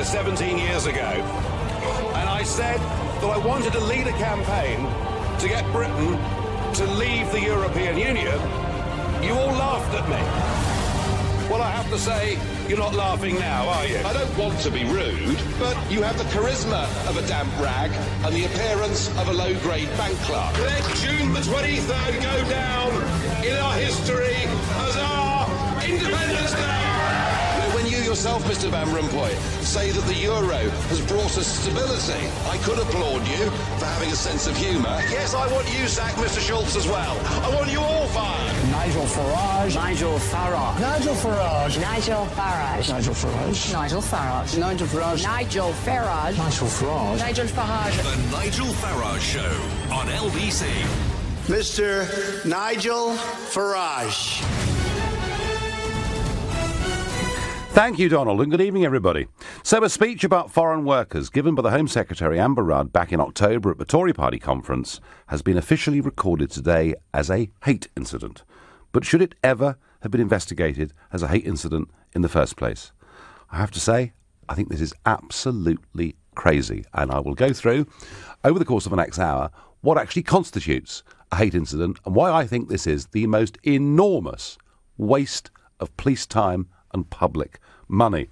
17 years ago, and I said that I wanted to lead a campaign to get Britain to leave the European Union, you all laughed at me. Well, I have to say, you're not laughing now, are you? I don't want to be rude, but you have the charisma of a damp rag and the appearance of a low-grade bank clerk. Let June the 23rd go down in our history as our Independence Day. When you yourself, Mr. Van Rompuy, say that the euro has brought us stability, I could applaud you for having a sense of humour. Yes, I want you sacked, Mr. Schultz, as well. I want you all fired. Nigel Farage. Nigel Farage. Nigel Farage. Nigel Farage. Nigel Farage. Nigel Farage. Nigel Farage. Nigel Farage. Nigel Farage. Nigel Farage. The Nigel Farage Show on LBC. Mr. Nigel Farage. Thank you, Donald, and good evening, everybody. So a speech about foreign workers given by the Home Secretary Amber Rudd back in October at the Tory Party conference has been officially recorded today as a hate incident. But should it ever have been investigated as a hate incident in the first place? I have to say, I think this is absolutely crazy, and I will go through, over the course of the next hour, what actually constitutes a hate incident and why I think this is the most enormous waste of police time and public money.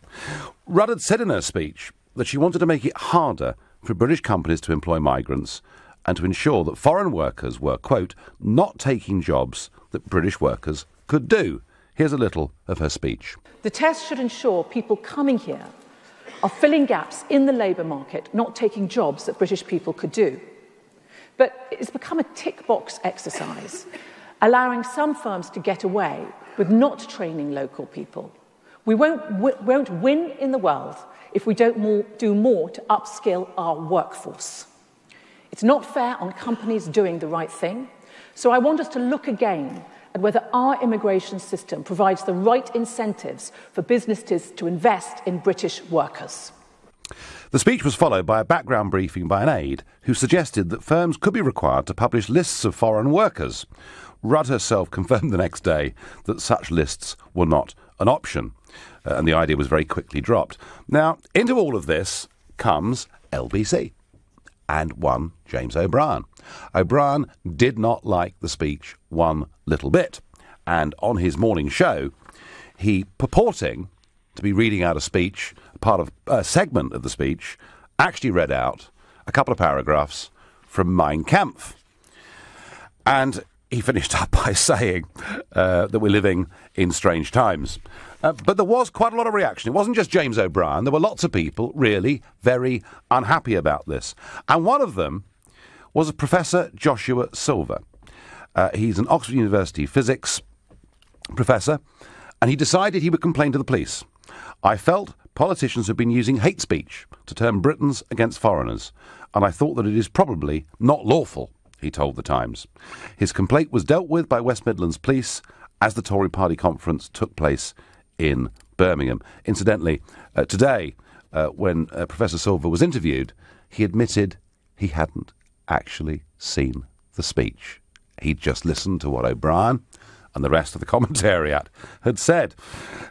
Rudd had said in her speech that she wanted to make it harder for British companies to employ migrants and to ensure that foreign workers were, quote, not taking jobs that British workers could do. Here's a little of her speech. The test should ensure people coming here are filling gaps in the labour market, not taking jobs that British people could do. But it's become a tick-box exercise, allowing some firms to get away with not training local people. We won't win in the world if we don't do more to upskill our workforce. It's not fair on companies doing the right thing, so I want us to look again at whether our immigration system provides the right incentives for businesses to invest in British workers. The speech was followed by a background briefing by an aide who suggested that firms could be required to publish lists of foreign workers. Rudd herself confirmed the next day that such lists were not an option, and the idea was very quickly dropped. Now, into all of this comes LBC and one James O'Brien. O'Brien did not like the speech one little bit, and on his morning show, he, purporting to be reading out a speech, part of a segment of the speech, actually read out a couple of paragraphs from Mein Kampf. And he finished up by saying that we're living in strange times. But there was quite a lot of reaction. It wasn't just James O'Brien. There were lots of people really very unhappy about this. And one of them was Professor Joshua Silver. He's an Oxford University physics professor, and he decided he would complain to the police. I felt politicians have been using hate speech to turn Britons against foreigners, and I thought that it is probably not lawful, he told The Times. His complaint was dealt with by West Midlands Police as the Tory Party conference took place in Birmingham. Incidentally, today, when Professor Silver was interviewed, he admitted he hadn't actually seen the speech. He'd just listened to what O'Brien and the rest of the commentariat had said.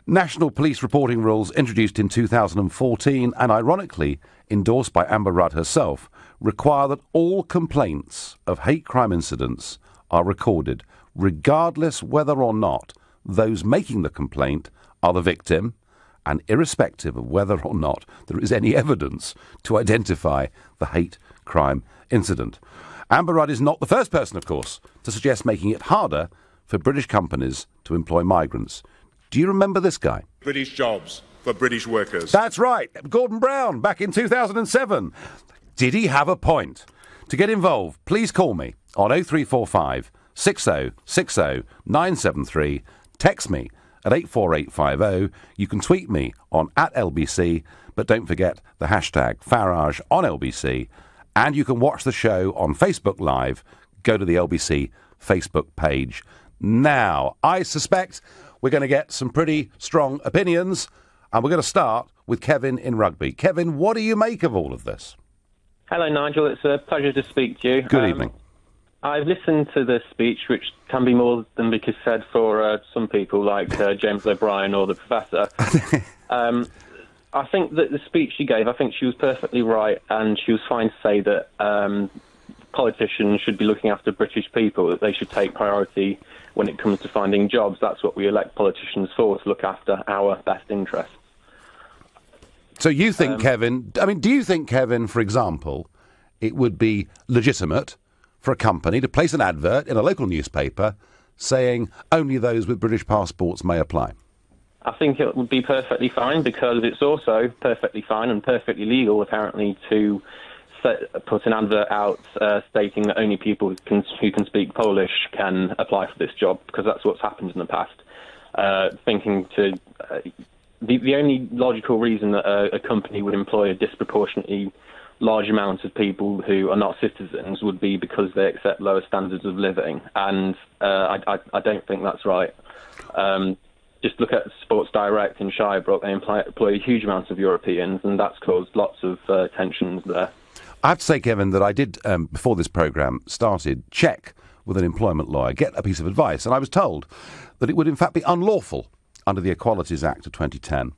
National police reporting rules introduced in 2014 and ironically endorsed by Amber Rudd herself require that all complaints of hate crime incidents are recorded, regardless whether or not those making the complaint are the victim, and irrespective of whether or not there is any evidence to identify the hate crime incident. Amber Rudd is not the first person, of course, to suggest making it harder for British companies to employ migrants. Do you remember this guy? British jobs for British workers. That's right, Gordon Brown, back in 2007. Did he have a point? To get involved, please call me on 0345 6060 973. Text me at 84850. You can tweet me on @LBC, but don't forget the hashtag Farage on LBC. And you can watch the show on Facebook Live. Go to the LBC Facebook page. Now, I suspect we're going to get some pretty strong opinions, and we're going to start with Kevin in Rugby. Kevin, what do you make of all of this? Hello, Nigel. It's a pleasure to speak to you. Good evening. I've listened to the speech, which can be more than we could said for some people like James O'Brien or the Professor. I think that the speech she gave, I think she was perfectly right, and she was fine to say that politicians should be looking after British people, that they should take priority when it comes to finding jobs. That's what we elect politicians for, to look after our best interests. So you think, Kevin, do you think, Kevin, for example, it would be legitimate for a company to place an advert in a local newspaper saying only those with British passports may apply? I think it would be perfectly fine, because it's also perfectly fine and perfectly legal, apparently, to put an advert out stating that only people who can speak Polish can apply for this job, because that's what's happened in the past. The only logical reason that a company would employ a disproportionately large amount of people who are not citizens would be because they accept lower standards of living, and I don't think that's right. Just look at Sports Direct in Shirebrook. They employ a huge amount of Europeans, and that's caused lots of tensions there. I have to say, Kevin, that I did, before this programme started, check with an employment lawyer, get a piece of advice, and I was told that it would in fact be unlawful under the Equalities Act of 2010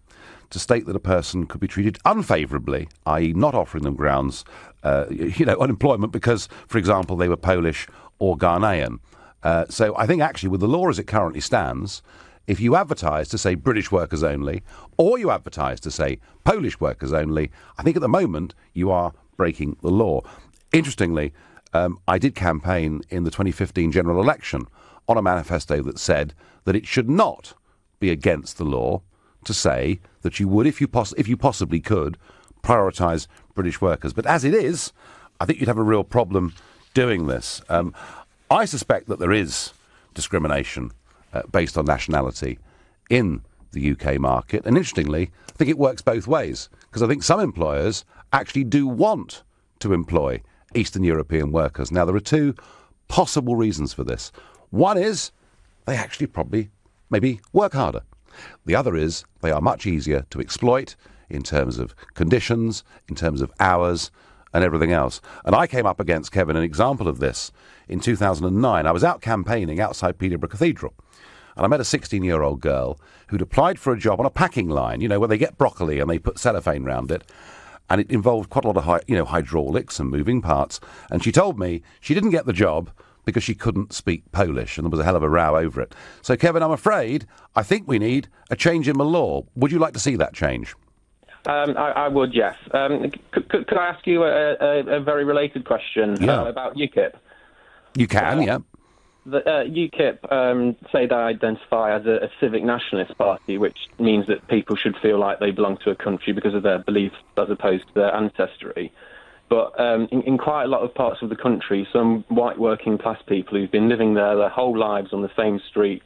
to state that a person could be treated unfavourably, i.e. not offering them grounds, unemployment because, for example, they were Polish or Ghanaian. So I think actually with the law as it currently stands, if you advertise to say British workers only, or you advertise to say Polish workers only, I think at the moment you are breaking the law. Interestingly, I did campaign in the 2015 general election on a manifesto that said that it should not be against the law to say that you would, if you possibly could, prioritise British workers. But as it is, I think you'd have a real problem doing this. I suspect that there is discrimination based on nationality in the UK market. And interestingly, I think it works both ways, because I think some employers actually do want to employ Eastern European workers. Now, there are two possible reasons for this. One is they actually probably maybe work harder. The other is they are much easier to exploit in terms of conditions, in terms of hours and everything else. And I came up against, Kevin, an example of this in 2009. I was out campaigning outside Peterborough Cathedral, and I met a 16-year-old girl who'd applied for a job on a packing line, where they get broccoli and they put cellophane round it. And it involved quite a lot of hydraulics and moving parts. And she told me she didn't get the job because she couldn't speak Polish, and there was a hell of a row over it. So, Kevin, I think we need a change in the law. Would you like to see that change? I would, yes. Could I ask you a very related question about UKIP? You can, yeah. The UKIP say they identify as a civic nationalist party, which means that people should feel like they belong to a country because of their beliefs as opposed to their ancestry. But in quite a lot of parts of the country, some white working class people who've been living there their whole lives on the same streets,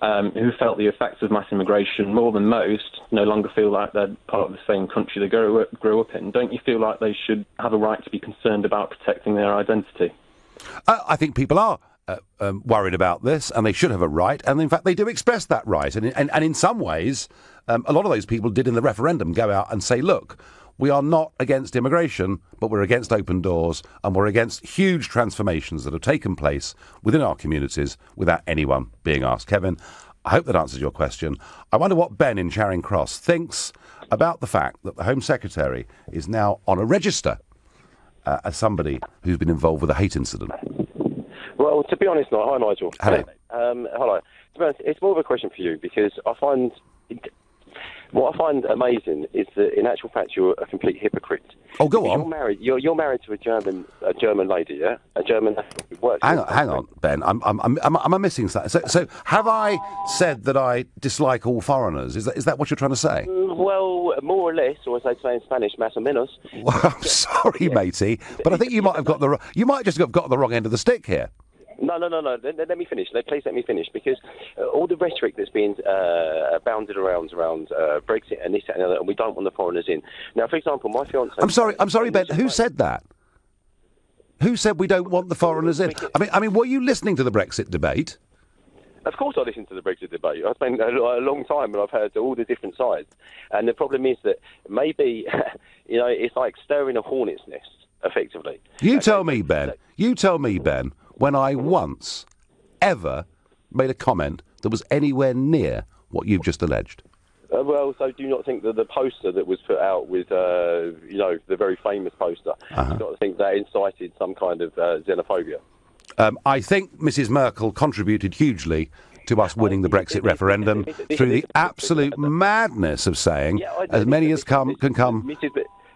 who felt the effects of mass immigration more than most, no longer feel like they're part of the same country they grew up in. Don't you feel like they should have a right to be concerned about protecting their identity? I think people are worried about this, and they should have a right, and in fact they do express that right. And in some ways, a lot of those people did in the referendum go out and say, look, we are not against immigration, but we're against open doors, and we're against huge transformations that have taken place within our communities without anyone being asked. Kevin, I hope that answers your question. I wonder what Ben in Charing Cross thinks about the fact that the Home Secretary is now on a register as somebody who's been involved with a hate incident. Well, to be honest, hi Nigel. Hello. Hello. To be honest, it's more of a question for you, because what I find amazing is that, in actual fact, you're a complete hypocrite. Oh, go on. You're married to a German lady, yeah, a German who works. Hang on, Ben. I'm missing something. So, have I said that I dislike all foreigners? Is that what you're trying to say? Well, more or less, or as they say in Spanish, más o menos. Well, I'm sorry, matey, but I think you might have just got the wrong end of the stick here. No. Let me finish. Please let me finish, because all the rhetoric that's been bounded around Brexit and this and the other, and we don't want the foreigners in. Now, for example, my fiancée... I'm sorry, Ben. Who said that? Who said we don't want the foreigners in? I mean, were you listening to the Brexit debate? Of course I listened to the Brexit debate. I spent a long time and I've heard all the different sides. And the problem is that maybe, it's like stirring a hornet's nest, effectively. You tell me, Ben, when I once ever made a comment that was anywhere near what you've just alleged. Well, so do you not think that the poster that was put out with, the very famous poster, do you not think that incited some kind of xenophobia? I think Mrs Merkel contributed hugely to us winning the Brexit referendum through the absolute madness of saying as many as can come.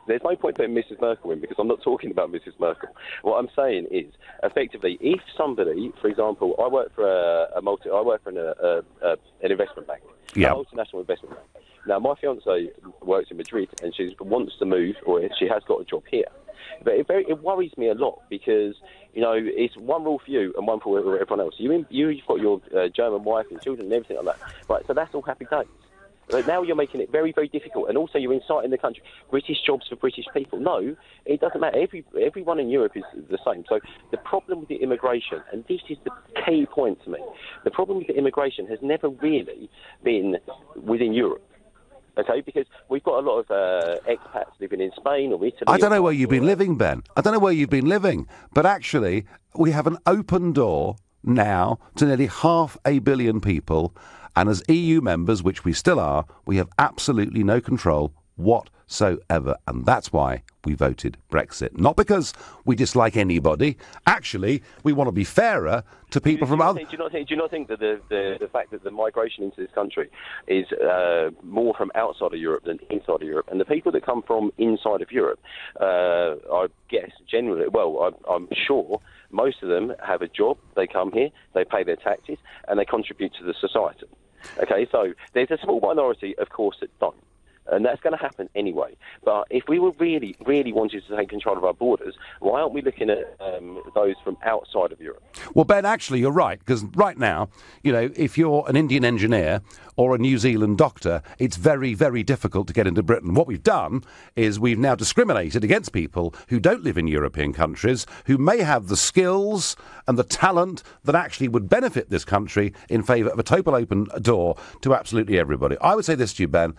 There's no point putting Mrs Merkel in because I'm not talking about Mrs Merkel. What I'm saying is, effectively, if somebody, for example, I work for an investment bank, a multinational investment bank. Now, my fiancée works in Madrid and she wants to move, or she has got a job here. But it worries me a lot because, it's one rule for you and one for everyone else. You've got your German wife and children and everything like that. Right, so that's all happy days. But now you're making it very, very difficult, and also you're inciting the country. British jobs for British people. No, it doesn't matter. Everyone in Europe is the same. So the problem with the immigration, and this is the key point to me, the problem with the immigration has never really been within Europe. Okay, because we've got a lot of expats living in Spain or Italy. I don't know where you've been living, Ben. I don't know where you've been living. But actually, we have an open door now to nearly 500 million people. And as EU members, which we still are, we have absolutely no control whatsoever. And that's why we voted Brexit. Not because we dislike anybody. Actually, we want to be fairer to people from other... Do you not think that the fact that the migration into this country is more from outside of Europe than inside of Europe? And the people that come from inside of Europe, I guess, generally, I'm sure most of them have a job, they come here, they pay their taxes, and they contribute to the society. Okay, so there's a small minority, of course, that don't. And that's going to happen anyway. But if we were really, really wanted to take control of our borders, why aren't we looking at those from outside of Europe? Well, Ben, actually, you're right, because right now, if you're an Indian engineer or a New Zealand doctor, it's very, very difficult to get into Britain. What we've done is we've now discriminated against people who don't live in European countries, who may have the skills and the talent that actually would benefit this country in favour of a total open door to absolutely everybody. I would say this to you, Ben.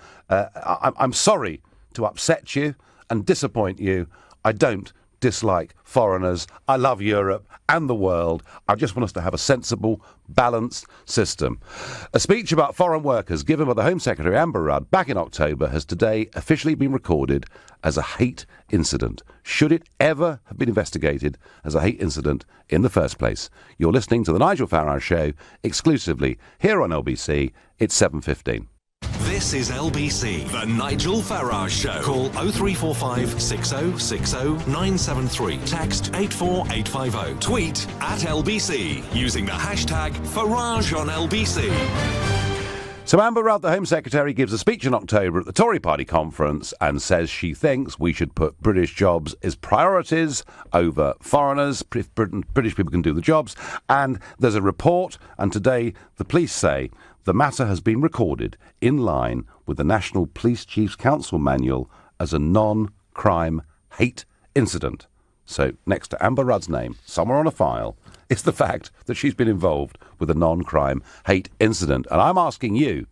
I'm sorry to upset you and disappoint you. I don't dislike foreigners. I love Europe and the world. I just want us to have a sensible, balanced system. A speech about foreign workers given by the Home Secretary Amber Rudd back in October has today officially been recorded as a hate incident. Should it ever have been investigated as a hate incident in the first place? You're listening to the Nigel Farage Show exclusively here on LBC. It's 7:15. This is LBC, the Nigel Farage Show. Call 0345 6060 973. Text 84850. Tweet at LBC using the hashtag Farage on LBC. So Amber Rudd, the Home Secretary, gives a speech in October at the Tory Party conference and says she thinks we should put British jobs as priorities over foreigners. If British people can do the jobs. And there's a report, and today the police say the matter has been recorded in line with the National Police Chiefs Council manual as a non-crime hate incident. So next to Amber Rudd's name, somewhere on a file, is the fact that she's been involved with a non-crime hate incident. And I'm asking you,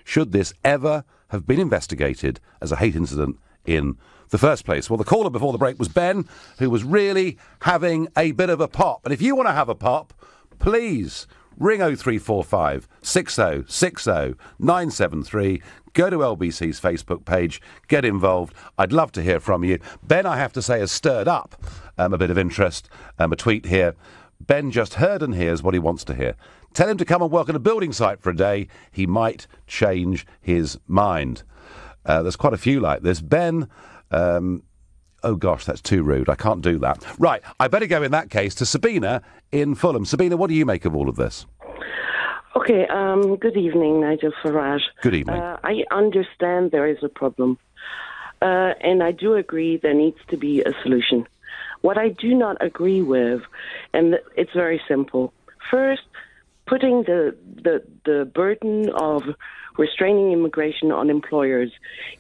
should this ever have been investigated as a hate incident in the first place? Well, the caller before the break was Ben, who was really having a bit of a pop. And if you want to have a pop, please ring 0345 6060 973. Go to LBC's Facebook page. Get involved. I'd love to hear from you. Ben, I have to say, has stirred up a bit of interest. A tweet here. Ben just heard and hears what he wants to hear. Tell him to come and work on a building site for a day. He might change his mind. There's quite a few like this. Ben... oh, gosh, that's too rude. I can't do that. Right, I better go in that case to Sabina in Fulham. Sabina, what do you make of all of this? Okay, good evening, Nigel Farage. Good evening. I understand there is a problem, and I do agree there needs to be a solution. What I do not agree with, and it's very simple, first, putting the burden of restraining immigration on employers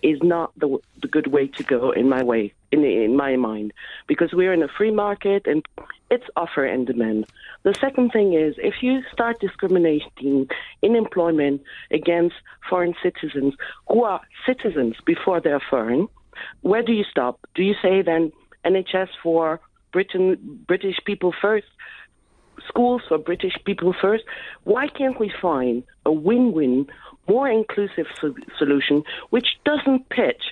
is not the good way to go in my mind, because we're in a free market and it's offer and demand. The second thing is, if you start discriminating in employment against foreign citizens who are citizens before they're foreign, where do you stop? Do you say then NHS for British people first, schools for British people first. Why can't we find a win-win, more inclusive solution which doesn't pitch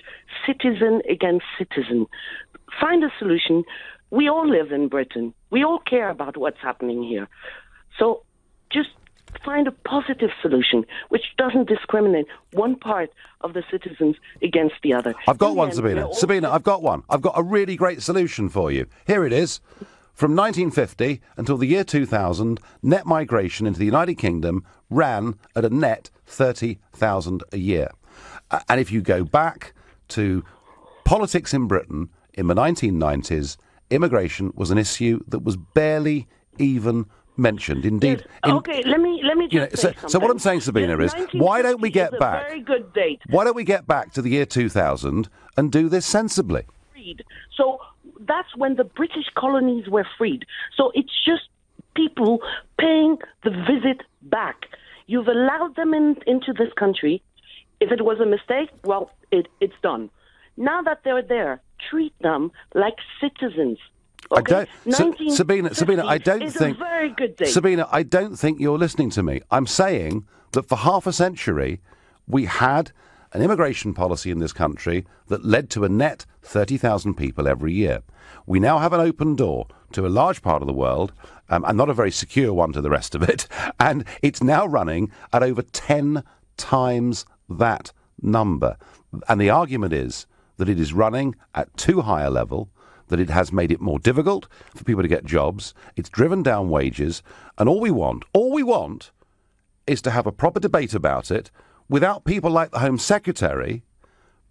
citizen against citizen? Find a solution. We all live in Britain. We all care about what's happening here. So just find a positive solution which doesn't discriminate one part of the citizens against the other. I've got one, Sabina. Sabina, I've got one. I've got a really great solution for you. Here it is. From 1950 until the year 2000, net migration into the United Kingdom ran at a net 30,000 a year. And if you go back to politics in Britain in the 1990s, immigration was an issue that was barely even mentioned. Indeed. Okay, let me just say something. So what I'm saying, Sabina, is why don't we get back? Very good date. Why don't we get back to the year 2000 and do this sensibly? So that's when the British colonies were freed. So it's just people paying the visit back. You've allowed them into this country. If it was a mistake, well, it's done. Now that they're there, treat them like citizens. Okay? Sabina, I don't think. A very good date. Sabina, I don't think you're listening to me. I'm saying that for half a century, we had an immigration policy in this country that led to a net 30,000 people every year. We now have an open door to a large part of the world, and not a very secure one to the rest of it, and it's now running at over 10 times that number. And the argument is that it is running at too high a level, that it has made it more difficult for people to get jobs, it's driven down wages, and all we want is to have a proper debate about it without people like the Home Secretary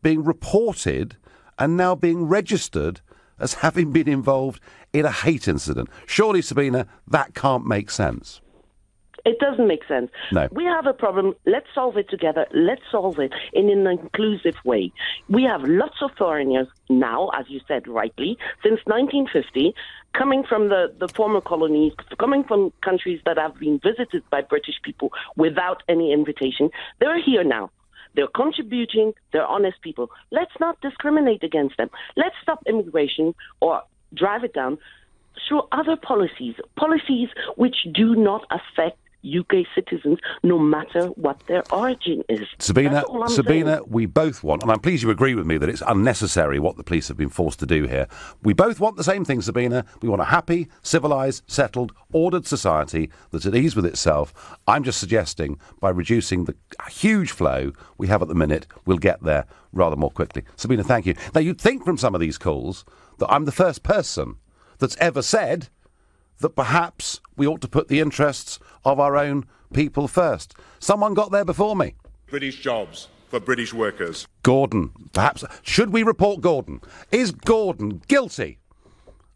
being reported and now being registered as having been involved in a hate incident. Surely, Sabina, that can't make sense. It doesn't make sense. No. We have a problem. Let's solve it together. Let's solve it in an inclusive way. We have lots of foreigners now, as you said rightly, since 1950, coming from the former colonies, coming from countries that have been visited by British people without any invitation. They're here now. They're contributing. They're honest people. Let's not discriminate against them. Let's stop immigration or drive it down through other policies which do not affect UK citizens, no matter what their origin is. Sabina, we both want, and I'm pleased you agree with me that it's unnecessary what the police have been forced to do here. We both want the same thing, Sabina. We want a happy, civilised, settled, ordered society that's at ease with itself. I'm just suggesting by reducing the huge flow we have at the minute, we'll get there rather more quickly. Sabina, thank you. Now, you'd think from some of these calls that I'm the first person that's ever said that perhaps we ought to put the interests of our own people first. Someone got there before me. British jobs for British workers. Gordon, perhaps. Should we report Gordon? Is Gordon guilty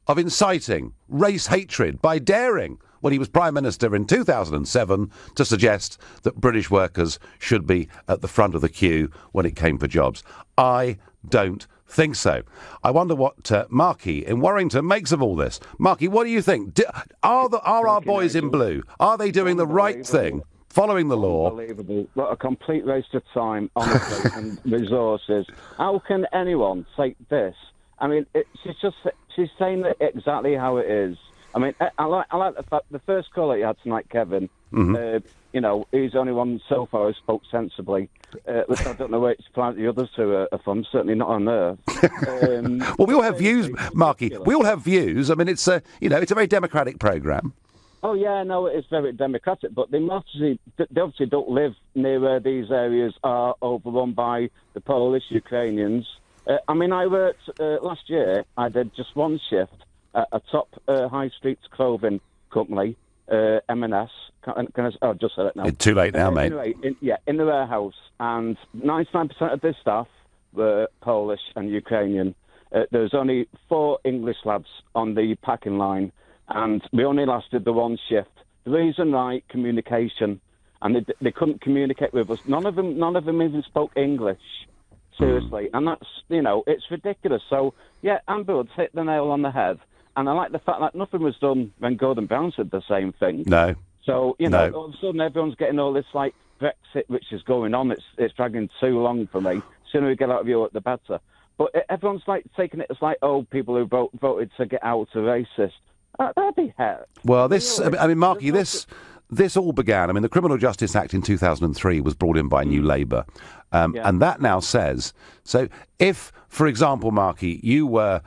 of inciting race hatred by daring, when he was Prime Minister in 2007, to suggest that British workers should be at the front of the queue when it came for jobs? I don't think so. I wonder what Marky in Warrington makes of all this. Marky, what do you think? Are our boys in blue? Are they doing the right thing, following the law? Unbelievable. What a complete waste of time, honestly, and resources. How can anyone take this? I mean, she's saying it exactly how it is. I mean, I like the fact the first caller you had tonight, Kevin. Mm-hmm. He's the only one so far who spoke sensibly. Which I don't know where the others two are from. Certainly not on Earth. Well, we all have views, Marky. We all have views. I mean, it's a very democratic programme. Oh yeah, no, it's very democratic. But they obviously don't live near where these areas are overrun by the Polish Ukrainians. I mean, I worked last year. I did just one shift at a top high street clothing company, M&S. I've just said it now. It's too late now, mate. Anyway, in the warehouse, and 99% of the staff were Polish and Ukrainian. There was only 4 English lads on the packing line, and we only lasted the one shift. The reason, right, communication, and they couldn't communicate with us. None of them even spoke English. Seriously, and that's, it's ridiculous. So, yeah, Amber Woods hit the nail on the head. And I like the fact that nothing was done when Gordon Brown said the same thing. No. So, all of a sudden everyone's getting all this, Brexit, which is going on. It's dragging too long for me. The sooner we get out of Europe, the better. But everyone's, taking it as, people who voted to get out are racist. That'd be hell. Well, Marky, this all began. I mean, the Criminal Justice Act in 2003 was brought in by New Labour, and that now says, so if, for example, Marky, you were,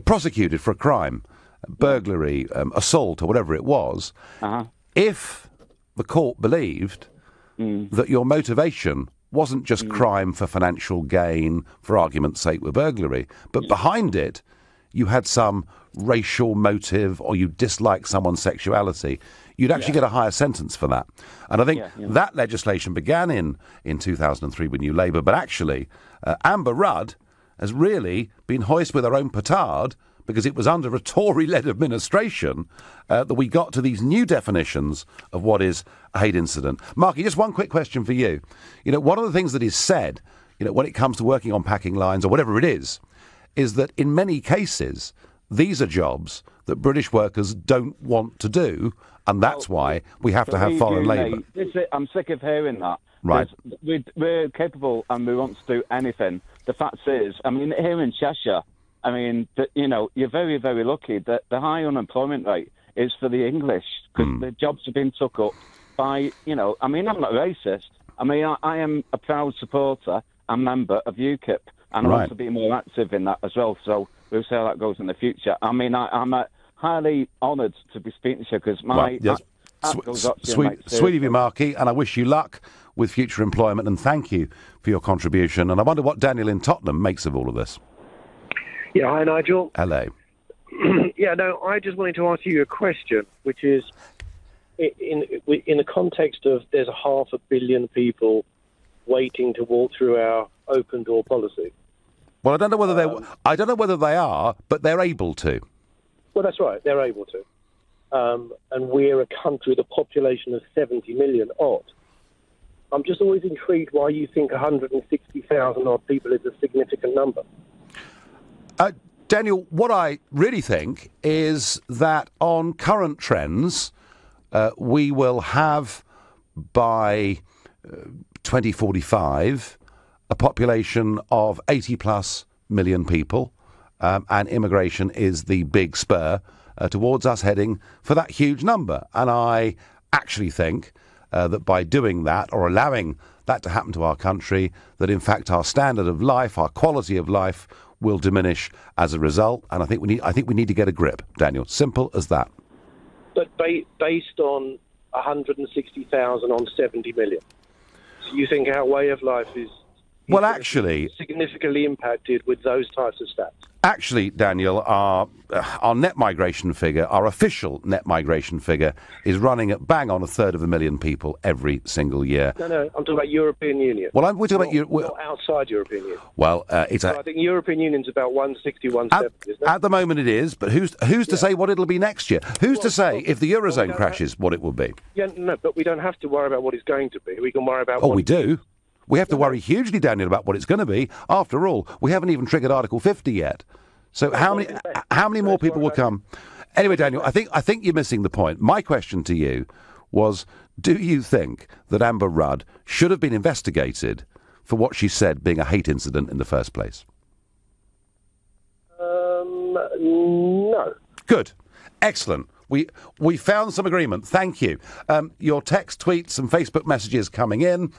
prosecuted for a crime, burglary, assault, or whatever it was, if the court believed that your motivation wasn't just crime for financial gain, for argument's sake, with burglary, but behind it, you had some racial motive or you dislike someone's sexuality, you'd actually get a higher sentence for that. And I think that legislation began in 2003 with New Labour, but actually Amber Rudd has really been hoist with her own petard, because it was under a Tory-led administration that we got to these new definitions of what is a hate incident. Marky, just one quick question for you. One of the things that is said, when it comes to working on packing lines or whatever it is that in many cases, these are jobs that British workers don't want to do, and that's why we have to have foreign labour. I'm sick of hearing that. Right. We're capable and we want to do anything. The fact is, here in Cheshire, you're very, very lucky that the high unemployment rate is for the English, because the jobs have been took up by, I'm not racist. I am a proud supporter and member of UKIP, and I want to be more active in that as well. So we'll see how that goes in the future. I'm highly honoured to be speaking to you, because sweet of you, Marky, and I wish you luck with future employment, and thank you for your contribution. And I wonder what Daniel in Tottenham makes of all of this. Yeah, hi, Nigel. Hello. I just wanted to ask you a question, which is, in the context of there's 500 million people waiting to walk through our open door policy. Well, I don't know whether they are, but they're able to. Well, that's right, they're able to. And we're a country with a population of 70 million odd. I'm just always intrigued why you think 160,000 odd people is a significant number. Daniel, what I really think is that on current trends, we will have by 2045 a population of 80+ million people, and immigration is the big spur towards us heading for that huge number. And I actually think that by doing that, or allowing that to happen to our country, that in fact our standard of life, our quality of life, will diminish as a result. And I think we need to get a grip, Daniel. Simple as that. But based on 160,000 on 70 million, so you think our way of life is significantly impacted with those types of stats? Actually, Daniel, our net migration figure, our official net migration figure, is running at bang on 1/3 people every single year. No, I'm talking about European Union. Well, we're talking about not outside European Union. Well, I think European Union's about 160, 170, isn't it? At the moment it is, but who's to say what it'll be next year? Who's to say if the Eurozone crashes what it will be? Yeah, no, but we don't have to worry about what it's going to be. We can worry about we do. We have to worry hugely, Daniel, about what it's going to be. After all, we haven't even triggered Article 50 yet. So how many more people will come? Anyway, Daniel, I think you're missing the point. My question to you was, do you think that Amber Rudd should have been investigated for what she said being a hate incident in the first place? No. Good. Excellent. We found some agreement. Thank you. Your text, tweets and Facebook messages coming in.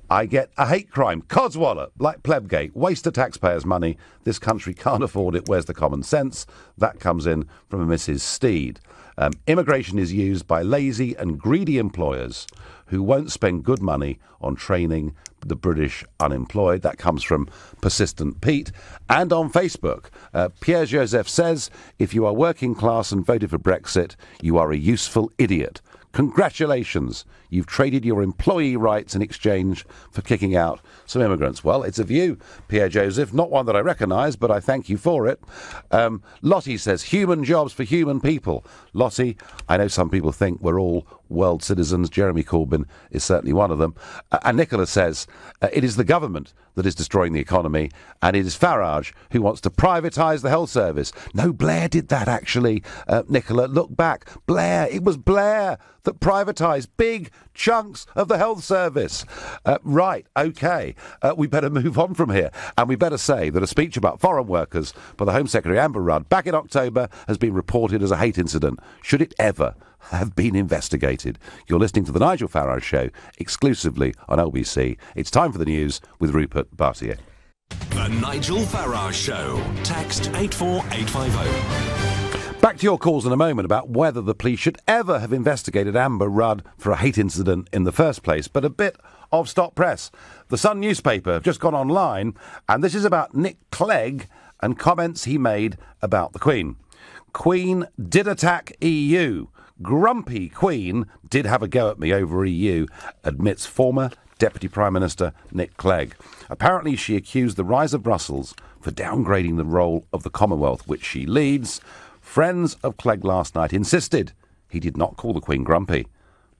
I get a hate crime. Codswallop, like Plebgate, waste of taxpayers' money. This country can't afford it. Where's the common sense? That comes in from a Mrs. Steed. Immigration is used by lazy and greedy employers who won't spend good money on training the British unemployed. That comes from Persistent Pete. And on Facebook, Pierre Joseph says, if you are working class and voted for Brexit, you are a useful idiot. Congratulations, you've traded your employee rights in exchange for kicking out some immigrants. Well, it's a view, Pierre Joseph, not one that I recognise, but I thank you for it. Lottie says, human jobs for human people. Lottie, I know some people think we're all world citizens. Jeremy Corbyn is certainly one of them. And Nicola says it is the government that is destroying the economy, and it is Farage who wants to privatise the health service. No, Blair did that, actually, Nicola. Look back. Blair. It was Blair that privatised big chunks of the health service. Right, OK. We better move on from here. And we better say that a speech about foreign workers by the Home Secretary Amber Rudd back in October has been reported as a hate incident. Should it ever have been investigated? You're listening to The Nigel Farage Show, exclusively on LBC. It's time for the news with Rupert Bartier. The Nigel Farage Show. Text 84850. Back to your calls in a moment about whether the police should ever have investigated Amber Rudd for a hate incident in the first place. But a bit of stop press. The Sun newspaper have just gone online, and this is about Nick Clegg and comments he made about the Queen. Queen did attack EU. Grumpy Queen did have a go at me over EU, admits former Deputy Prime Minister Nick Clegg. Apparently she accused the rise of Brussels for downgrading the role of the Commonwealth, which she leads. Friends of Clegg last night insisted he did not call the Queen grumpy,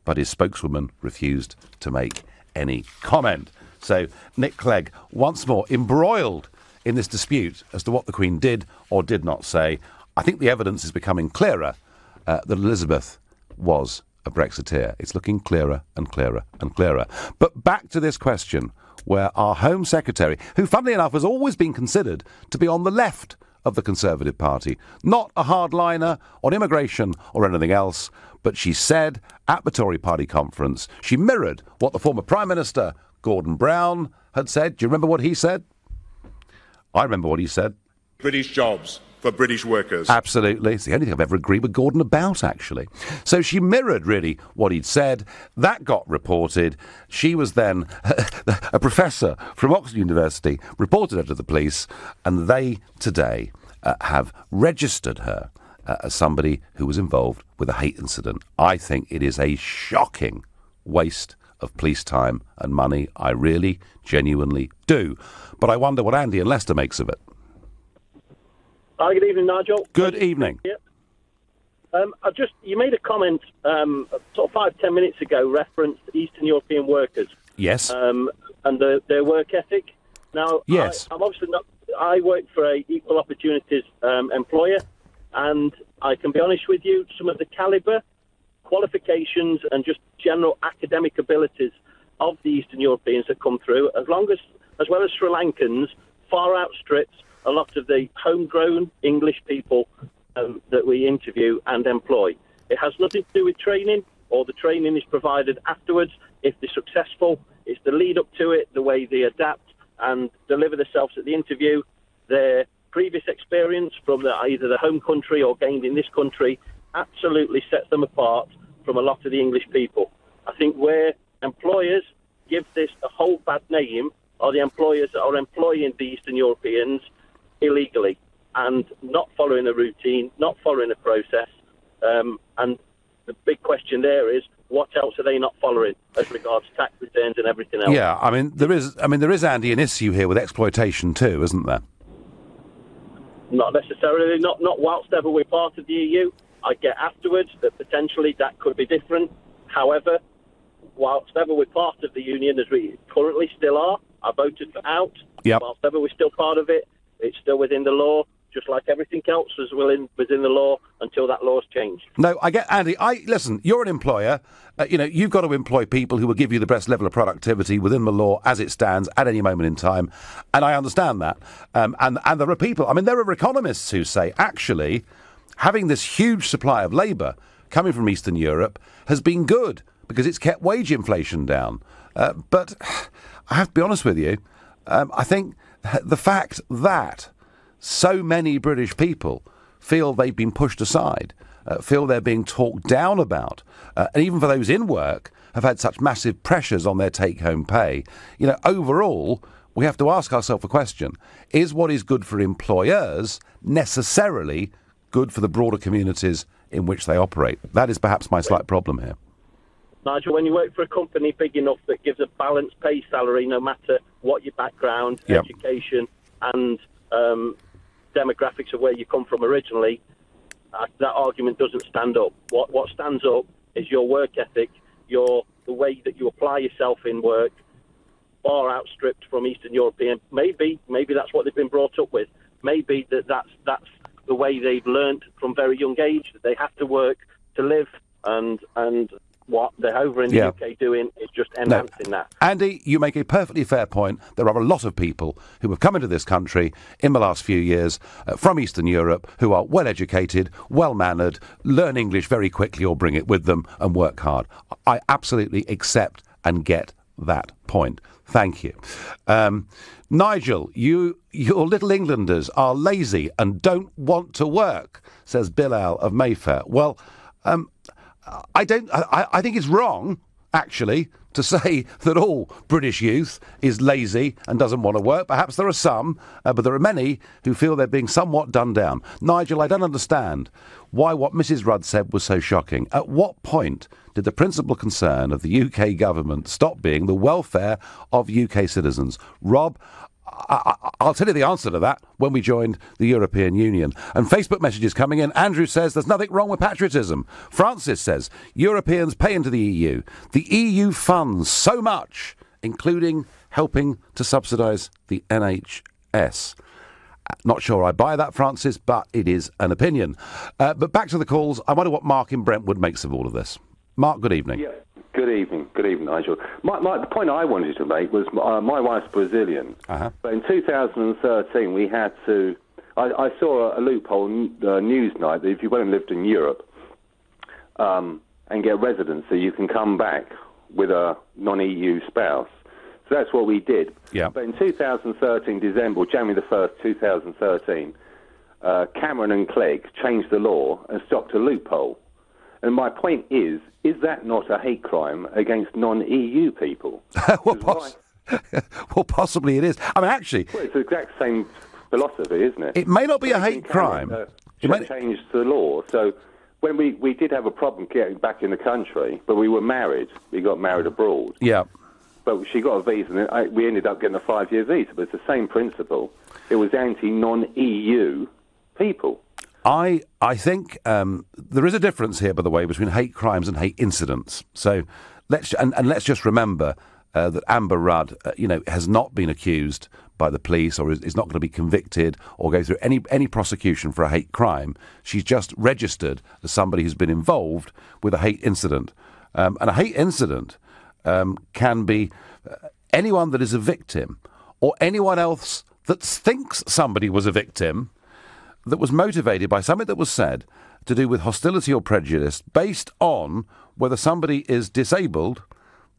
but his spokeswoman refused to make any comment. So Nick Clegg, once more embroiled in this dispute as to what the Queen did or did not say. I think the evidence is becoming clearer that Elizabeth was a Brexiteer. It's looking clearer and clearer and clearer. But back to this question, where our Home Secretary, who funnily enough has always been considered to be on the left of the Conservative Party, not a hardliner on immigration or anything else, but she said at the Tory Party conference, she mirrored what the former Prime Minister, Gordon Brown, had said. Do you remember what he said? I remember what he said. British jobs for British workers. Absolutely. It's the only thing I've ever agreed with Gordon about, actually. So she mirrored, really, what he'd said. That got reported. She was then a professor from Oxford University, reported her to the police, and they, today, have registered her as somebody who was involved with a hate incident. I think it is a shocking waste of police time and money. I really, genuinely do. But I wonder what Andy in Leicester makes of it. Hi, good evening, Nigel. Good evening. Yeah. You made a comment sort of 5-10 minutes ago, referenced Eastern European workers. Yes. And their work ethic. Now, yes. I'm obviously not. I work for a equal opportunities employer, and I can be honest with you, some of the calibre, qualifications, and just general academic abilities of the Eastern Europeans that come through, as well as Sri Lankans, far outstrips a lot of the homegrown English people that we interview and employ. It has nothing to do with training, or the training is provided afterwards. If they're successful, it's the lead up to it, the way they adapt and deliver themselves at the interview, their previous experience from either the home country or gained in this country absolutely sets them apart from a lot of the English people. I think where employers give this a whole bad name are the employers that are employing the Eastern Europeans illegally and not following a routine, not following a process. And the big question there is, what else are they not following as regards tax returns and everything else? Yeah, there is, Andy, an issue here with exploitation too, isn't there? Not necessarily, not whilst ever we're part of the EU. I get afterwards that potentially that could be different. However, whilst ever we're part of the union, as we currently still are, I voted for out. Yep. Whilst ever we're still part of it, it's still within the law, just like everything else was within the law until that law's changed. No, I get, Andy, listen, you're an employer. You've got to employ people who will give you the best level of productivity within the law as it stands at any moment in time. And I understand that. And there are people, there are economists who say, actually, having this huge supply of labour coming from Eastern Europe has been good because it's kept wage inflation down. But I have to be honest with you, I think the fact that so many British people feel they've been pushed aside, feel they're being talked down about, and even for those in work, have had such massive pressures on their take-home pay. Overall, we have to ask ourselves a question. Is what is good for employers necessarily good for the broader communities in which they operate? That is perhaps my slight problem here. Nigel, when you work for a company big enough that gives a balanced pay salary, no matter what your background, education, and demographics of where you come from originally, that argument doesn't stand up. What stands up is your work ethic, the way that you apply yourself in work, far outstripped from Eastern European. Maybe that's what they've been brought up with. Maybe that's the way they've learnt from very young age, that they have to work to live, and what they're over in the UK doing is just enhancing that. Andy, you make a perfectly fair point. There are a lot of people who have come into this country in the last few years from Eastern Europe who are well-educated, well-mannered, learn English very quickly or bring it with them and work hard. I absolutely accept and get that point. Thank you. Nigel, your Little Englanders are lazy and don't want to work, says Bilal of Mayfair. Well, I think it's wrong, actually, to say that all British youth is lazy and doesn't want to work. Perhaps there are some, but there are many who feel they're being somewhat done down. Nigel, I don't understand why what Mrs Rudd said was so shocking. At what point did the principal concern of the UK government stop being the welfare of UK citizens? Rob, I'll tell you the answer to that when we joined the European Union. And Facebook messages coming in. Andrew says there's nothing wrong with patriotism. Francis says Europeans pay into the EU. The EU funds so much, including helping to subsidise the NHS. Not sure I buy that, Francis, but it is an opinion. But back to the calls. I wonder what Mark in Brentwood makes of all of this. Mark, good evening. Yeah. Good evening, Nigel. The point I wanted to make was my wife's Brazilian. But in 2013, we had to... I saw a loophole news night that if you went and lived in Europe and get residency, you can come back with a non-EU spouse. So that's what we did. Yeah. But in 2013, December, January the 1st, 2013, Cameron and Clegg changed the law and stopped a loophole. And my point is that not a hate crime against non-EU people? Well, possibly it is. I mean, actually... Well, it's the exact same philosophy, isn't it? It may not be a hate crime. Changed the law. So when we did have a problem getting back in the country, but we were married. We got married abroad. Yeah. But she got a visa, and we ended up getting a 5-year visa. But it's the same principle. It was anti-non-EU people. I think there is a difference here, by the way, between hate crimes and hate incidents. So let's just remember that Amber Rudd, has not been accused by the police or is not going to be convicted or go through any prosecution for a hate crime. She's just registered as somebody who's been involved with a hate incident. And a hate incident can be anyone that is a victim or anyone else that thinks somebody was a victim that was motivated by something that was said to do with hostility or prejudice based on whether somebody is disabled,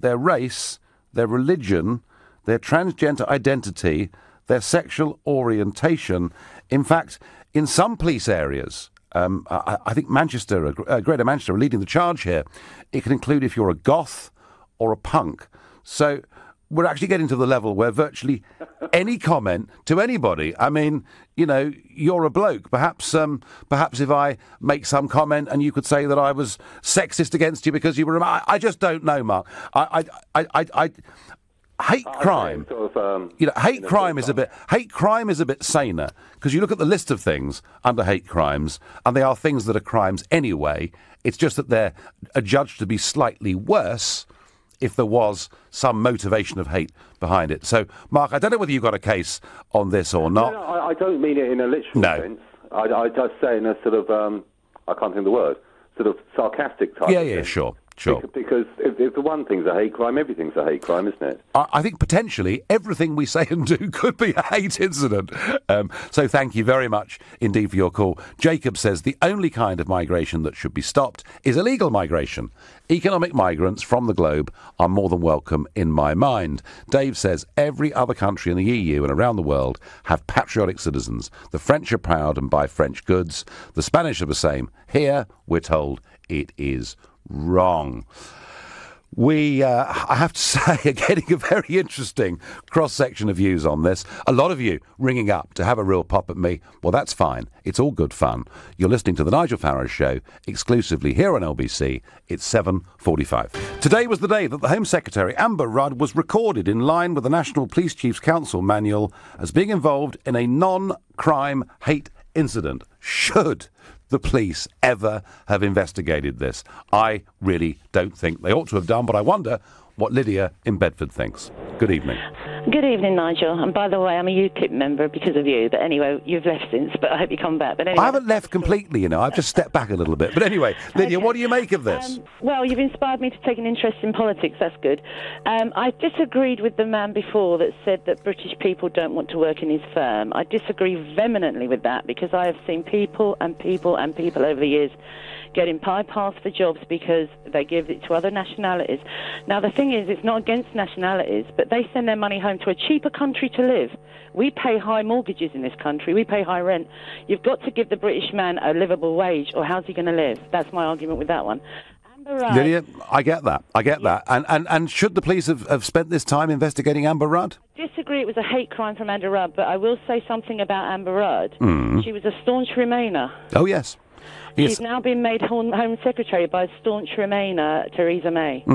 their race, their religion, their transgender identity, their sexual orientation. In fact, in some police areas, I think Manchester, Greater Manchester, are leading the charge here. It can include if you're a goth or a punk. So we're actually getting to the level where virtually any comment to anybody, I mean, you're a bloke. Perhaps if I make some comment and you could say that I was sexist against you because you were... I just don't know, Mark. Hate crime, hate crime is a bit saner because you look at the list of things under hate crimes and they are things that are crimes anyway. It's just that they're adjudged to be slightly worse if there was some motivation of hate behind it. So, Mark, I don't know whether you've got a case on this or not. No, I don't mean it in a literal sense. I just say in a sort of, I can't think of the word, sort of sarcastic type. Yeah, sure. Because if the one thing's a hate crime, everything's a hate crime, isn't it? I think potentially everything we say and do could be a hate incident. So thank you very much indeed for your call. Jacob says the only kind of migration that should be stopped is illegal migration. Economic migrants from the globe are more than welcome in my mind. Dave says every other country in the EU and around the world have patriotic citizens. The French are proud and buy French goods. The Spanish are the same. Here, we're told it is wrong. We, I have to say, are getting a very interesting cross-section of views on this. A lot of you ringing up to have a real pop at me. Well, that's fine. It's all good fun. You're listening to The Nigel Farage Show, exclusively here on LBC. It's 7:45. Today was the day that the Home Secretary, Amber Rudd, was recorded in line with the National Police Chiefs Council manual as being involved in a non-crime hate incident. Should the police ever have investigated this? I really don't think they ought to have done, but I wonder what Lydia in Bedford thinks. Good evening. Good evening, Nigel. And by the way, I'm a UKIP member because of you. But anyway, you've left since, but I hope you come back. But anyway, I haven't left completely, you know. I've just stepped back a little bit. But anyway, Lydia, what do you make of this? Well, you've inspired me to take an interest in politics. That's good. I disagreed with the man before that said that British people don't want to work in his firm. I disagree vehemently with that because I have seen people and people and people over the years getting bypassed for jobs because they give it to other nationalities. Now, the thing is, it's not against nationalities, but they send their money home to a cheaper country to live. We pay high mortgages in this country. We pay high rent. You've got to give the British man a livable wage, or how's he going to live? That's my argument with that one. Lydia, I get that. And should the police have spent this time investigating Amber Rudd? I disagree it was a hate crime from Amber Rudd, but I will say something about Amber Rudd. She was a staunch Remainer. Oh, yes. She's now been made Home Secretary by staunch Remainer Theresa May.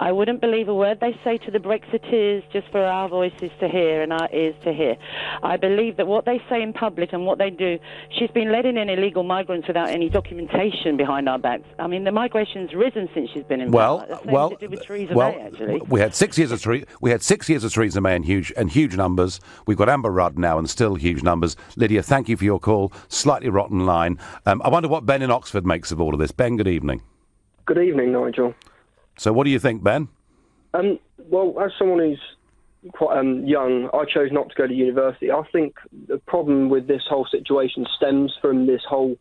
I wouldn't believe a word they say to the Brexiteers just for our voices to hear and our ears to hear. I believe that what they say in public and what they do, she's been letting in illegal migrants without any documentation behind our backs. I mean, the migration's risen since she's been in power. That's nothing to do with Theresa May, actually. We had 6 years of Theresa May and huge numbers. We've got Amber Rudd now and still huge numbers. Lydia, thank you for your call. Slightly rotten line. I wonder what Ben in Oxford makes of all of this. Ben, good evening. Good evening, Nigel. So what do you think, Ben? Well, as someone who's quite young, I chose not to go to university. I think the problem with this whole situation stems from this whole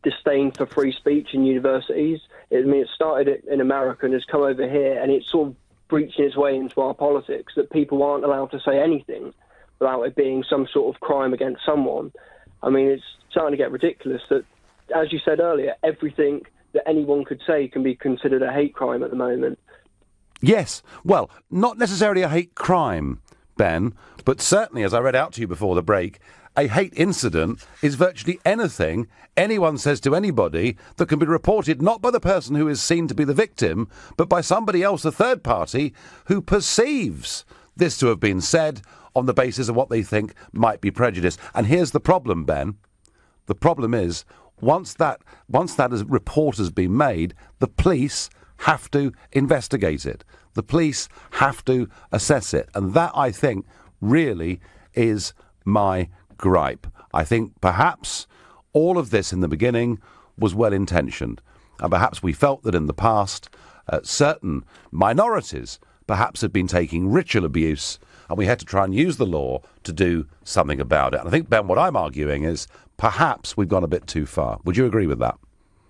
disdain for free speech in universities. It started in America and has come over here, and it's sort of breaching its way into our politics, that people aren't allowed to say anything without it being some sort of crime against someone. I mean, it's starting to get ridiculous that, as you said earlier, everything that anyone could say can be considered a hate crime at the moment. Yes. Well, not necessarily a hate crime, Ben, but certainly, as I read out to you before the break, a hate incident is virtually anything anyone says to anybody that can be reported not by the person who is seen to be the victim, but by somebody else, a third party, who perceives this to have been said on the basis of what they think might be prejudice. And here's the problem, Ben. The problem is, once that report has been made, the police have to investigate it. The police have to assess it. And that, I think, really is my gripe. I think perhaps all of this in the beginning was well-intentioned. And perhaps we felt that in the past, certain minorities perhaps had been taking ritual abuse, and we had to try and use the law to do something about it. And I think, Ben, what I'm arguing is perhaps we've gone a bit too far. Would you agree with that?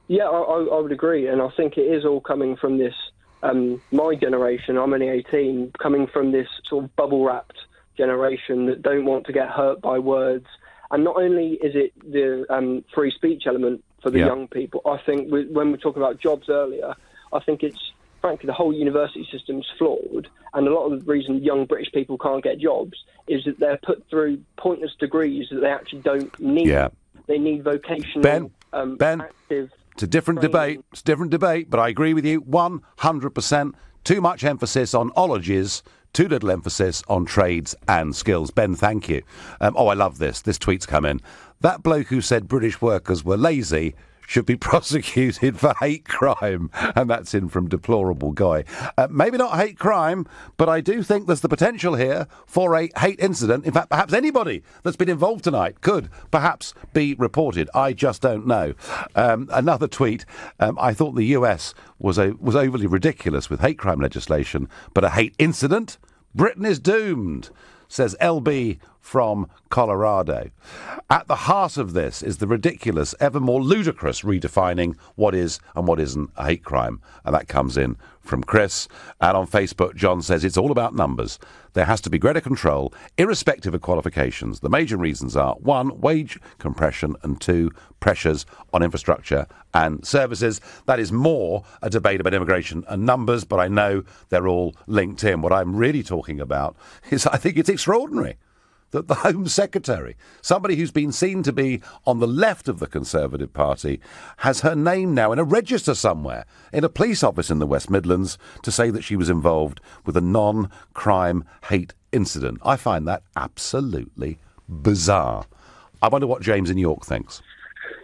Yeah, I would agree, and I think it is all coming from this, my generation, I'm only 18, coming from this sort of bubble-wrapped generation that don't want to get hurt by words. And not only is it the free speech element for the young people, I think when we talk about jobs earlier, I think it's, frankly, the whole university system's flawed, and a lot of the reason young British people can't get jobs is that they're put through pointless degrees that they actually don't need. Yeah. They need vocational, active... It's a different debate, but I agree with you 100%. Too much emphasis on ologies, too little emphasis on trades and skills. Ben, thank you. I love this. This tweet's come in. That bloke who said British workers were lazy should be prosecuted for hate crime. And that's in from Deplorable Guy. Maybe not hate crime, but I do think there's the potential here for a hate incident. In fact, perhaps anybody that's been involved tonight could perhaps be reported. I just don't know. Another tweet. I thought the US was overly ridiculous with hate crime legislation, but a hate incident? Britain is doomed, says LB from Colorado. At the heart of this is the ridiculous, ever more ludicrous redefining what is and what isn't a hate crime. And that comes in from Chris. And on Facebook, John says it's all about numbers. There has to be greater control, irrespective of qualifications. The major reasons are, 1, wage compression, and 2, pressures on infrastructure and services. That is more a debate about immigration and numbers, but I know they're all linked in. What I'm really talking about is I think it's extraordinary that the Home Secretary, somebody who's been seen to be on the left of the Conservative Party, has her name now in a register somewhere, in a police office in the West Midlands, to say that she was involved with a non-crime hate incident. I find that absolutely bizarre. I wonder what James in York thinks.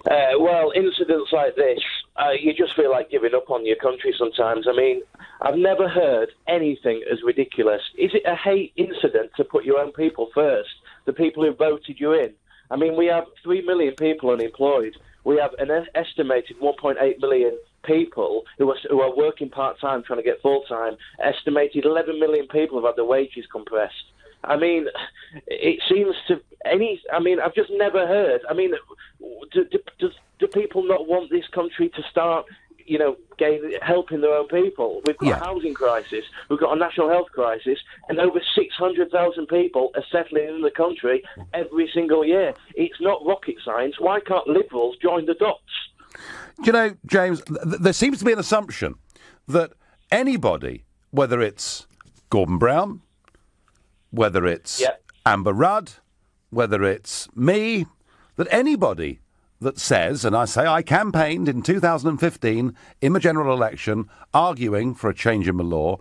Well, incidents like this, you just feel like giving up on your country sometimes. I mean, I've never heard anything as ridiculous. Is it a hate incident to put your own people first, the people who voted you in? I mean, we have 3 million people unemployed. We have an estimated 1.8 million people who are working part-time trying to get full-time. Estimated 11 million people have had their wages compressed. I mean, it seems to I've just never heard. I mean, do people not want this country to start, helping their own people? We've got a housing crisis, we've got a national health crisis, and over 600,000 people are settling in the country every single year. It's not rocket science. Why can't Liberals join the dots? Do you know, James, there seems to be an assumption that anybody, whether it's Gordon Brown, whether it's Amber Rudd, whether it's me, that anybody that says, and I say I campaigned in 2015 in the general election arguing for a change in the law,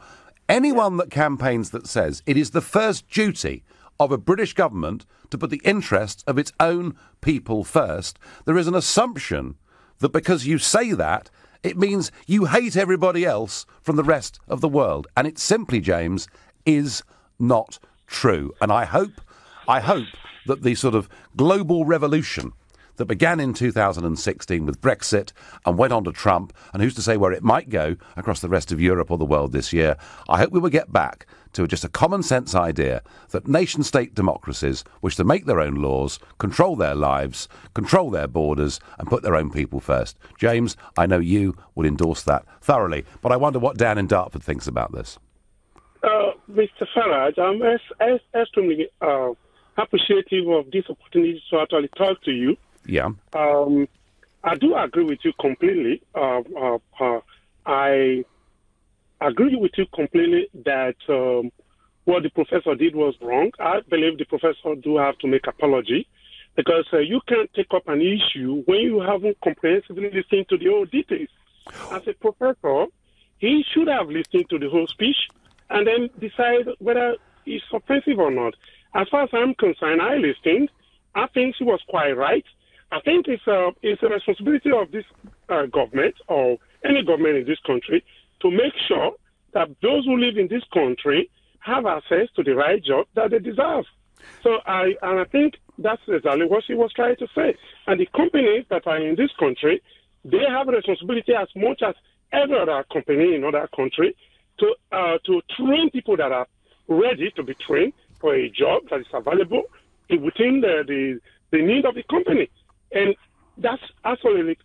anyone that campaigns that says it is the first duty of a British government to put the interests of its own people first, there is an assumption that because you say that, it means you hate everybody else from the rest of the world. And it simply, James, is not true. And I hope that the sort of global revolution that began in 2016 with Brexit and went on to Trump, and who's to say where it might go across the rest of Europe or the world this year, I hope we will get back to just a common sense idea that nation-state democracies wish to make their own laws, control their lives, control their borders, and put their own people first. James, I know you would endorse that thoroughly, but I wonder what Dan in Dartford thinks about this. Mr. Farage, I'm extremely appreciative of this opportunity to actually talk to you. Yeah. I do agree with you completely. I agree with you completely that what the professor did was wrong. I believe the professor do have to make apology because you can't take up an issue when you haven't comprehensively listened to the whole details. As a professor, he should have listened to the whole speech and then decide whether it's offensive or not. As far as I'm concerned, I listened. I think she was quite right. I think it's a responsibility of this government or any government in this country to make sure that those who live in this country have access to the right job that they deserve. So I think that's exactly what she was trying to say. And the companies that are in this country, they have a responsibility as much as every other company in other country to train people that are ready to be trained for a job that is available within the need of the company. And that's absolutely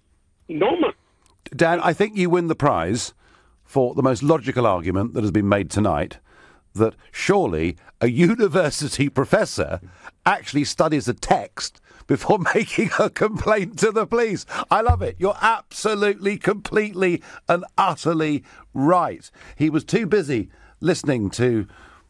normal. Dan, I think you win the prize for the most logical argument that has been made tonight, that surely a university professor actually studies a text before making a complaint to the police. I love it. You're absolutely, completely and utterly right. He was too busy listening to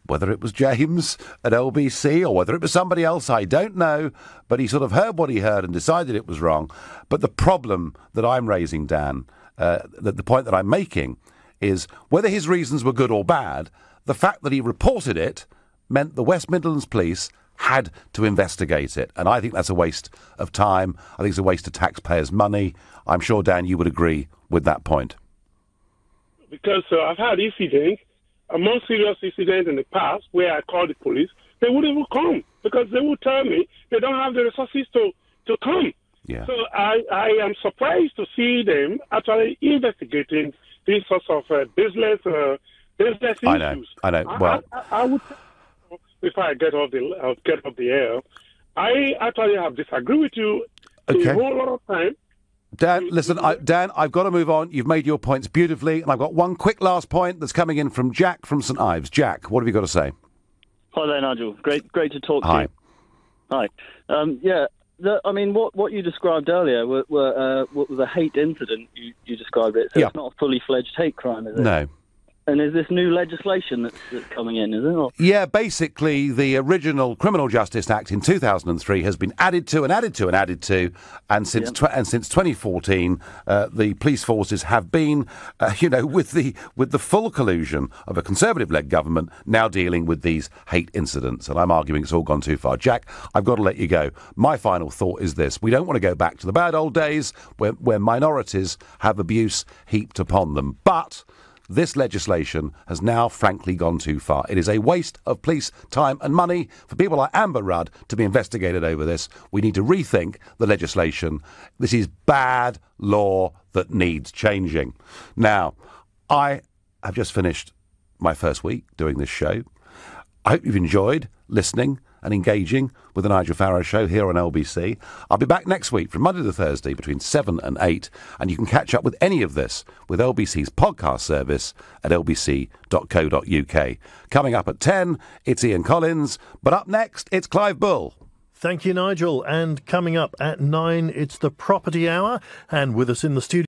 whether it was James at LBC or whether it was somebody else, I don't know, but he sort of heard what he heard and decided it was wrong. But the problem that I'm raising, Dan, the point that I'm making is whether his reasons were good or bad, the fact that he reported it meant the West Midlands Police had to investigate it. And I think that's a waste of time. I think it's a waste of taxpayers' money. I'm sure, Dan, you would agree with that point. Because I've had incidents, a more serious incident in the past where I called the police, they wouldn't even come because they would tell me they don't have the resources to come. Yeah. So I am surprised to see them actually investigating these sorts of business issues. I know. Well, I would, before I get off the air, I actually have disagreed with you a whole lot of time. Dan, listen, Dan, I've got to move on. You've made your points beautifully, and I've got one quick last point that's coming in from Jack from St Ives. Jack, what have you got to say? Hi there, Nigel. Great to talk to you. Hi. What you described earlier was a hate incident. You described it. So It's not a fully fledged hate crime, is it? No. And is this new legislation that's coming in, is it? Or? Yeah, basically, the original Criminal Justice Act in 2003 has been added to, and since 2014, the police forces have been, with the full collusion of a Conservative-led government now dealing with these hate incidents. And I'm arguing it's all gone too far. Jack, I've got to let you go. My final thought is this: we don't want to go back to the bad old days where minorities have abuse heaped upon them, but this legislation has now frankly gone too far. It is a waste of police time and money for people like Amber Rudd to be investigated over this. We need to rethink the legislation. This is bad law that needs changing. Now, I have just finished my first week doing this show. I hope you've enjoyed listening and engaging with the Nigel Farage Show here on LBC. I'll be back next week from Monday to Thursday between 7 and 8, and you can catch up with any of this with LBC's podcast service at lbc.co.uk. Coming up at 10, it's Ian Collins, but up next, it's Clive Bull. Thank you, Nigel. And coming up at 9, it's the Property Hour, and with us in the studio,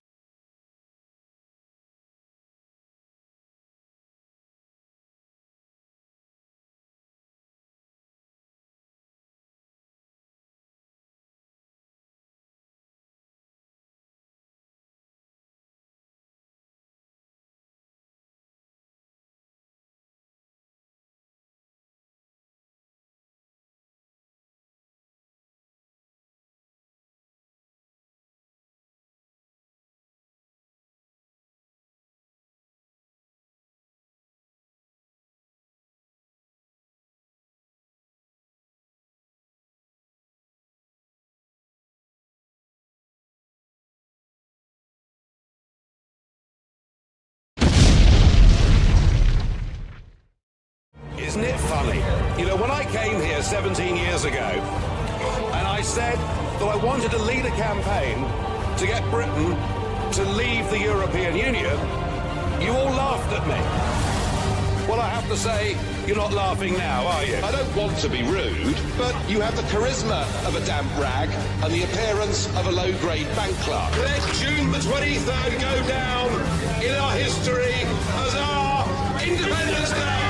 Isn't it funny? When I came here 17 years ago, and I said that I wanted to lead a campaign to get Britain to leave the European Union, you all laughed at me. Well, I have to say, you're not laughing now, are you? I don't want to be rude, but you have the charisma of a damp rag and the appearance of a low-grade bank clerk. Let June the 23rd go down in our history as our Independence Day.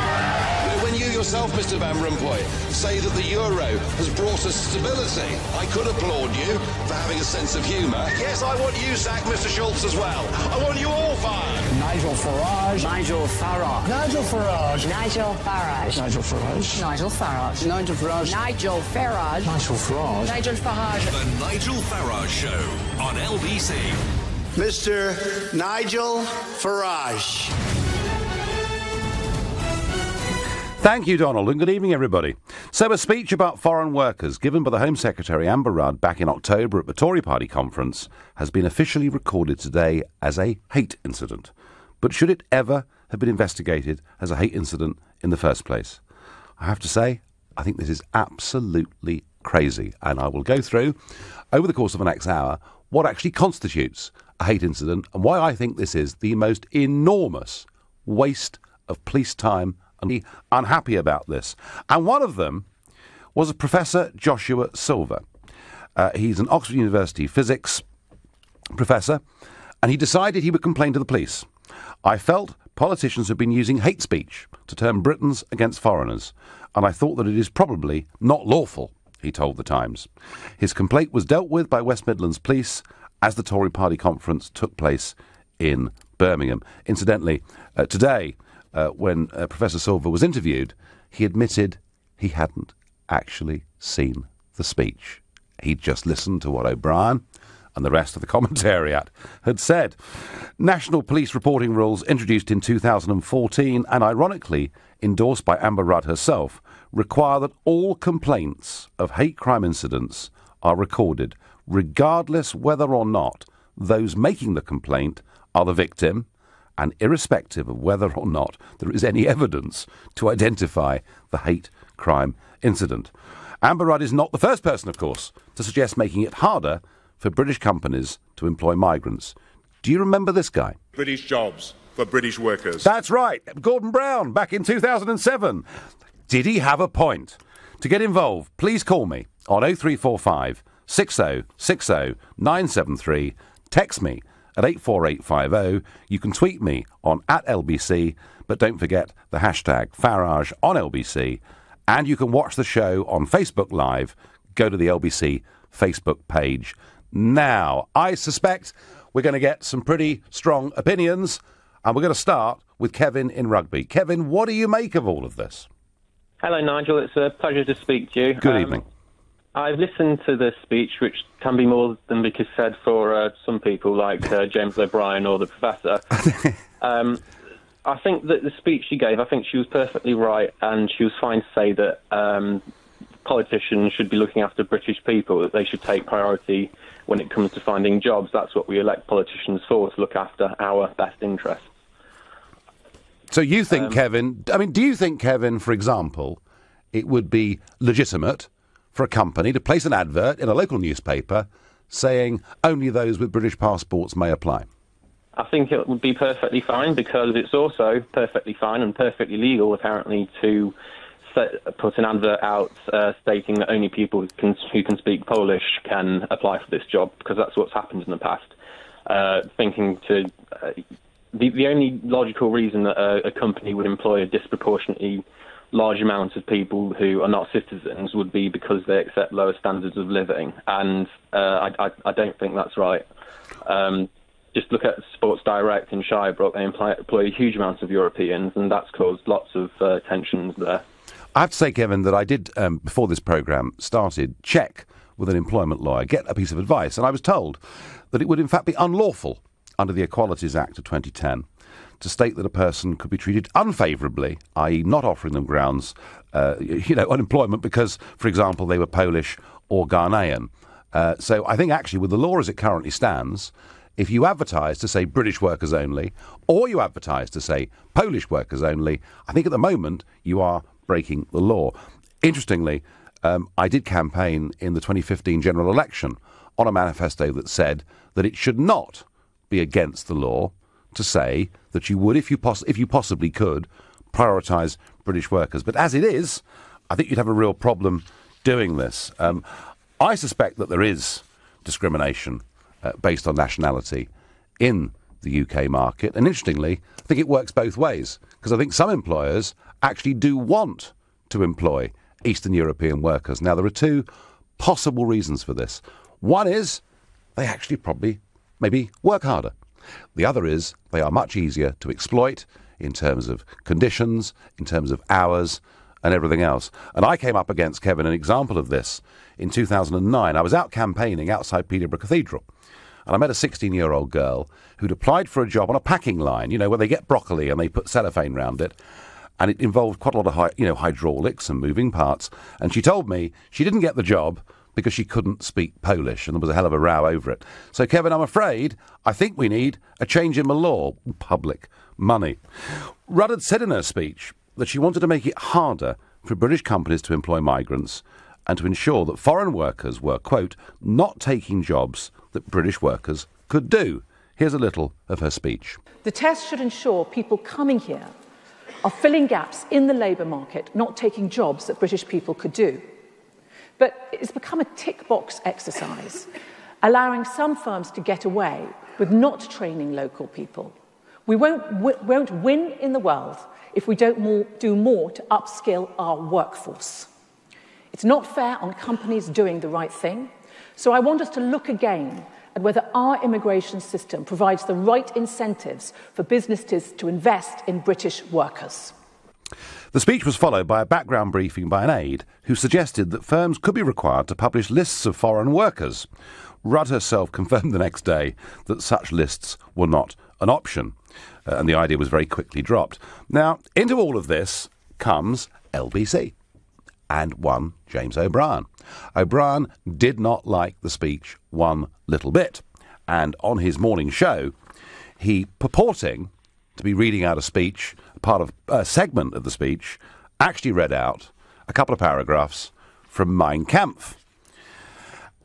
When you yourself, Mr. Van Rompuy, say that the euro has brought us stability, I could applaud you for having a sense of humour. Yes, I want you sacked, Mr. Schultz, as well. I want you all fired. Nigel Farage. Nigel Farage. Nigel Farage. Nigel Farage. Nigel Farage. Nigel Farage. Nigel Farage. Nigel Farage. Nigel Farage. Nigel Farage. The Nigel Farage Show on LBC. Mr. Nigel Farage. Thank you, Donald, and good evening, everybody. So a speech about foreign workers given by the Home Secretary Amber Rudd back in October at the Tory Party conference has been officially recorded today as a hate incident. But should it ever have been investigated as a hate incident in the first place? I have to say, I think this is absolutely crazy, and I will go through, over the course of the next hour, what actually constitutes a hate incident and why I think this is the most enormous waste of police time and be unhappy about this. And one of them was Professor Joshua Silver. He's an Oxford University physics professor, and he decided he would complain to the police. I felt politicians have been using hate speech to turn Britons against foreigners, and I thought that it is probably not lawful, he told The Times. His complaint was dealt with by West Midlands Police as the Tory Party conference took place in Birmingham. Incidentally, today, when Professor Silver was interviewed, he admitted he hadn't actually seen the speech. He'd just listened to what O'Brien and the rest of the commentariat had said. National police reporting rules introduced in 2014 and ironically endorsed by Amber Rudd herself require that all complaints of hate crime incidents are recorded, regardless whether or not those making the complaint are the victim, and irrespective of whether or not there is any evidence to identify the hate crime incident. Amber Rudd is not the first person, of course, to suggest making it harder for British companies to employ migrants. Do you remember this guy? British jobs for British workers. That's right, Gordon Brown, back in 2007. Did he have a point? To get involved, please call me on 0345 6060 973. Text me at 84850. You can tweet me on @LBC. But don't forget the hashtag Farage on LBC, and you can watch the show on Facebook Live. Go to the LBC Facebook page now. I suspect we're going to get some pretty strong opinions, and we're going to start with Kevin in Rugby. Kevin, what do you make of all of this? Hello, Nigel. It's a pleasure to speak to you. Good evening. I've listened to the speech, which can be more than we could said for some people like James O'Brien or the Professor. I think that the speech she gave, I think she was perfectly right, and she was fine to say that politicians should be looking after British people, that they should take priority when it comes to finding jobs. That's what we elect politicians for, to look after our best interests. So you think, Kevin, do you think, Kevin, for example, it would be legitimate for a company to place an advert in a local newspaper saying only those with British passports may apply? I think it would be perfectly fine, because it's also perfectly fine and perfectly legal, apparently, to put an advert out stating that only people who can speak Polish can apply for this job, because that's what's happened in the past. The only logical reason that a company would employ a disproportionately large amount of people who are not citizens would be because they accept lower standards of living, and I don't think that's right. Just look at Sports Direct in Shirebrook. They employ a huge amount of Europeans, and that's caused lots of tensions there. I have to say, Kevin, that I did, before this programme started, check with an employment lawyer, get a piece of advice, and I was told that it would in fact be unlawful under the Equalities Act of 2010 to state that a person could be treated unfavourably, i.e. not offering them grounds, unemployment because, for example, they were Polish or Ghanaian. So I think actually with the law as it currently stands, if you advertise to say British workers only, or you advertise to say Polish workers only, I think at the moment you are breaking the law. Interestingly, I did campaign in the 2015 general election on a manifesto that said that it should not be against the law to say that you would, if you possibly could, prioritise British workers. But as it is, I think you'd have a real problem doing this. I suspect that there is discrimination based on nationality in the UK market. And interestingly, I think it works both ways, because I think some employers actually do want to employ Eastern European workers. Now, there are two possible reasons for this. One is they actually probably maybe work harder. The other is they are much easier to exploit in terms of conditions, in terms of hours and everything else. And I came up against, Kevin, an example of this in 2009. I was out campaigning outside Peterborough Cathedral, and I met a 16-year-old girl who'd applied for a job on a packing line, where they get broccoli and they put cellophane round it. And it involved quite a lot of hydraulics and moving parts. And she told me she didn't get the job because she couldn't speak Polish, and there was a hell of a row over it. So, Kevin, I think we need a change in the law. Public money. Rudd said in her speech that she wanted to make it harder for British companies to employ migrants and to ensure that foreign workers were, quote, not taking jobs that British workers could do. Here's a little of her speech. The test should ensure people coming here are filling gaps in the labour market, not taking jobs that British people could do. But it's become a tick-box exercise, allowing some firms to get away with not training local people. We won't win in the world if we don't do more to upskill our workforce. It's not fair on companies doing the right thing, so I want us to look again at whether our immigration system provides the right incentives for businesses to invest in British workers. The speech was followed by a background briefing by an aide who suggested that firms could be required to publish lists of foreign workers. Rudd herself confirmed the next day that such lists were not an option, and the idea was very quickly dropped. Now, into all of this comes LBC and one James O'Brien. O'Brien did not like the speech one little bit, and on his morning show, he, purporting to be reading out a speech, part of a segment of the speech, actually read out a couple of paragraphs from Mein Kampf.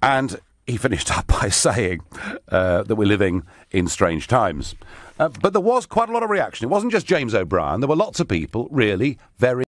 And he finished up by saying that we're living in strange times. But there was quite a lot of reaction. It wasn't just James O'Brien. There were lots of people really very